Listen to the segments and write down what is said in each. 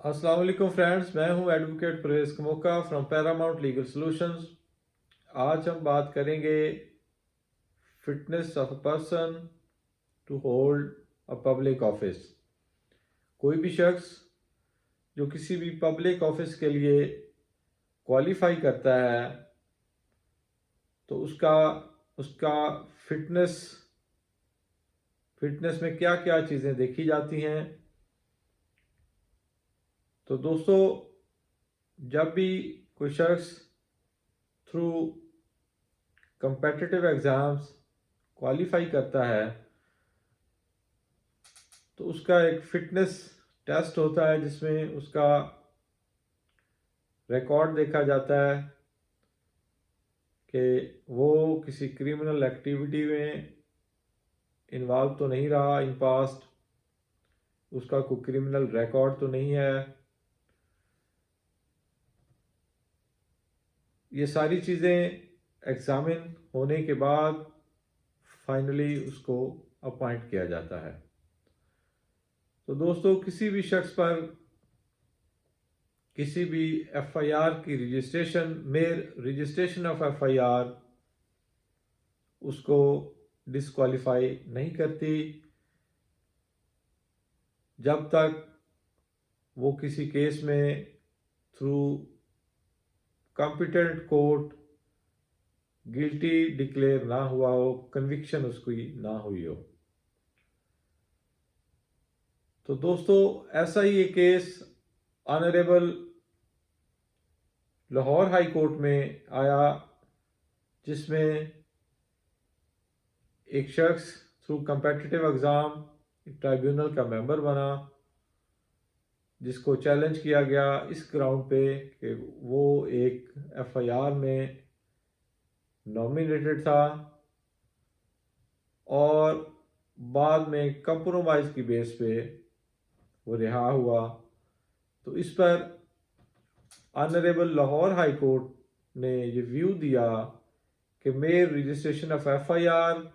अस्सलाम वालेकुम फ्रेंड्स, मैं हूं advocate Parvez Kamoka from Paramount Legal Solutions. आज हम बात करेंगे fitness of a person to hold a public office. कोई भी शख्स जो किसी भी पब्लिक ऑफिस के लिए क्वालिफाई करता है तो उसका उसका फिटनेस फिटनेस में क्या क्या चीज़ें देखी जाती हैं। तो दोस्तों, जब भी कोई शख्स थ्रू कंपेटिटिव एग्ज़ाम्स क्वालिफाई करता है तो उसका एक फिटनेस टेस्ट होता है जिसमें उसका रिकॉर्ड देखा जाता है कि वो किसी क्रिमिनल एक्टिविटी में इन्वॉल्व तो नहीं रहा इन पास्ट, उसका कोई क्रिमिनल रिकॉर्ड तो नहीं है। ये सारी चीज़ें एग्जामिन होने के बाद फाइनली उसको अपॉइंट किया जाता है। तो दोस्तों, किसी भी शख्स पर किसी भी एफआईआर की रजिस्ट्रेशन ऑफ एफआईआर उसको डिस्क्वालीफाई नहीं करती जब तक वो किसी केस में through competent court guilty declare ना हुआ हो, कन्विक्शन उसकी ना हुई हो। तो दोस्तों, ऐसा ही एक case honourable Lahore high court में आया जिसमें एक शख्स थ्रू कम्पिटिटिव एग्ज़ाम ट्राइब्यूनल का मेंबर बना, जिसको चैलेंज किया गया इस ग्राउंड पे कि वो एक एफआईआर में नॉमिनेटेड था और बाद में कंप्रोमाइज़ की बेस पे वो रिहा हुआ। तो इस पर ऑनरेबल लाहौर हाई कोर्ट ने ये व्यू दिया कि मेयर रजिस्ट्रेशन ऑफ एफआईआर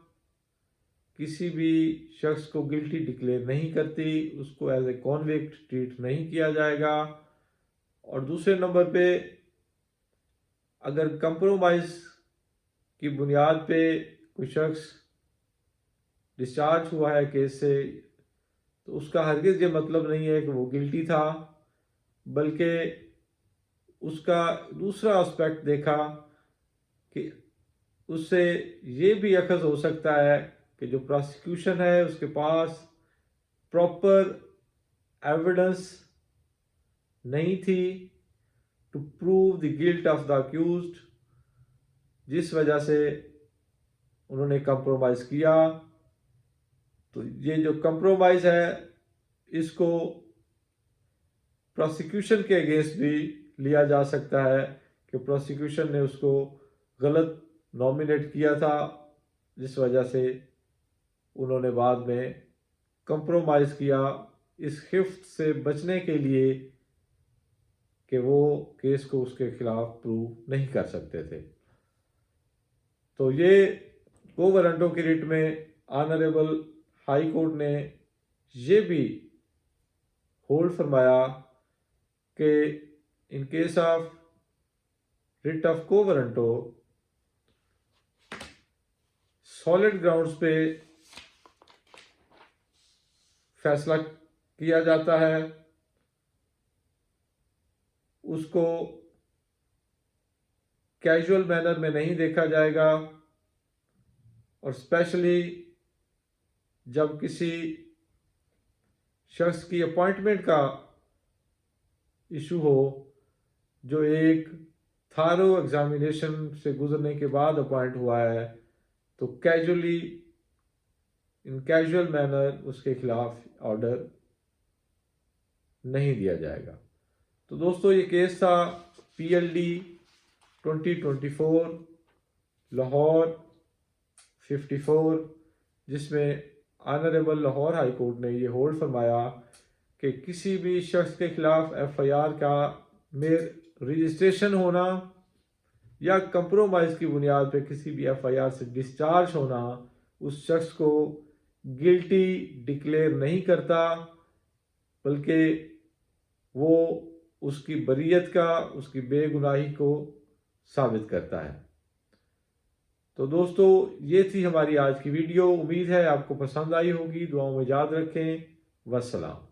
किसी भी शख्स को गिल्टी डिक्लेयर नहीं करती, उसको एज ए कॉन्विक्ट ट्रीट नहीं किया जाएगा। और दूसरे नंबर पे, अगर कंप्रोमाइज़ की बुनियाद पे कोई शख्स डिस्चार्ज हुआ है केस से तो उसका हरगिज़ ये मतलब नहीं है कि वो गिल्टी था, बल्कि उसका दूसरा एस्पेक्ट देखा कि उससे ये भी अखज़ हो सकता है कि जो प्रोसिक्यूशन है उसके पास प्रॉपर एविडेंस नहीं थी to prove the guilt of the accused, जिस वजह से उन्होंने कंप्रोमाइज़ किया। तो ये जो कंप्रोमाइज़ है इसको प्रोसिक्यूशन के अगेंस्ट भी लिया जा सकता है कि प्रोसिक्यूशन ने उसको गलत नॉमिनेट किया था, जिस वजह से उन्होंने बाद में कंप्रोमाइज़ किया इस खिफ्त से बचने के लिए कि वो केस को उसके खिलाफ प्रूव नहीं कर सकते थे। तो ये को वारंटों की रिट में ऑनरेबल हाई कोर्ट ने ये भी होल्ड फरमाया कि in case of writ of को वारंटो सॉलिड ग्राउंड्स पे फैसला किया जाता है, उसको कैजुअल मैनर में नहीं देखा जाएगा। और स्पेशली जब किसी शख्स की अपॉइंटमेंट का इशू हो जो एक थारो एग्जामिनेशन से गुजरने के बाद अपॉइंट हुआ है, तो इन कैजुअल मैनर उसके खिलाफ ऑर्डर नहीं दिया जाएगा। तो दोस्तों, ये केस था PLD 2024 लाहौर 54, जिसमें ऑनरेबल लाहौर हाई कोर्ट ने ये होल्ड फरमाया कि किसी भी शख्स के खिलाफ एफआईआर का में रजिस्ट्रेशन होना या कंप्रोमाइज़ की बुनियाद पर किसी भी एफआईआर से डिस्चार्ज होना उस शख्स को गिल्टी डिक्लेयर नहीं करता, बल्कि वो उसकी बरियत का, उसकी बेगुनाही को साबित करता है। तो दोस्तों, ये थी हमारी आज की वीडियो। उम्मीद है आपको पसंद आई होगी। दुआओं में याद रखें। वस्सलाम।